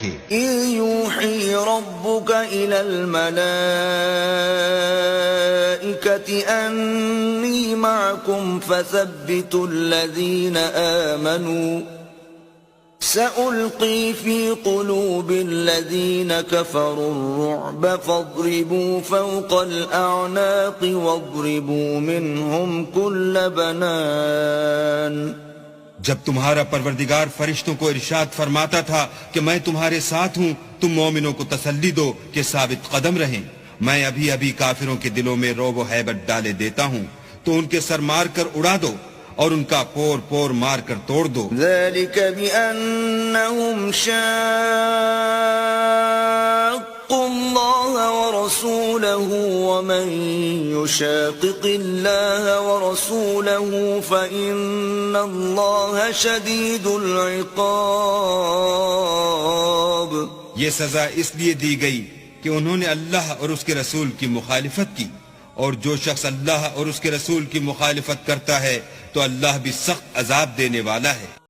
إِذْ يُوحِي رَبُّكَ إِلَى الْمَلَائِكَةِ أَنِّي مَعَكُمْ فَثَبِّتُوا الَّذِينَ آمَنُوا سَأُلْقِي فِي قُلُوبِ الَّذِينَ كَفَرُوا الرُّعْبَ فَاضْرِبُوا فَوْقَ الْأَعْنَاقِ وَاضْرِبُوا مِنْهُمْ كُلَّ بَنَانٍ۔ جب تمہارا پروردگار فرشتوں کو ارشاد فرماتا تھا کہ میں تمہارے ساتھ ہوں، تم مومنوں کو تسلی دو کہ ثابت قدم رہیں، میں ابھی ابھی کافروں کے دلوں میں رعب و ہیبت ڈالے دیتا ہوں، تو ان کے سر مار کر اڑا دو اور ان کا پور پور مار کر توڑ دو۔ ذَلِكَ بِأَنَّهُمْ شَاقُّوا اللَّهَ وَرَسُولَهُ وَمَن يُشَاقِقِ اللَّهَ وَرَسُولَهُ فَإِنَّ اللَّهَ شَدِيدُ الْعِقَابِ۔ یہ سزا اس لیے دی گئی کہ انہوں نے اللہ اور اس کے رسول کی مخالفت کی، اور جو شخص اللہ اور اس کے رسول کی مخالفت کرتا ہے تو اللہ بھی سخت عذاب دینے والا ہے۔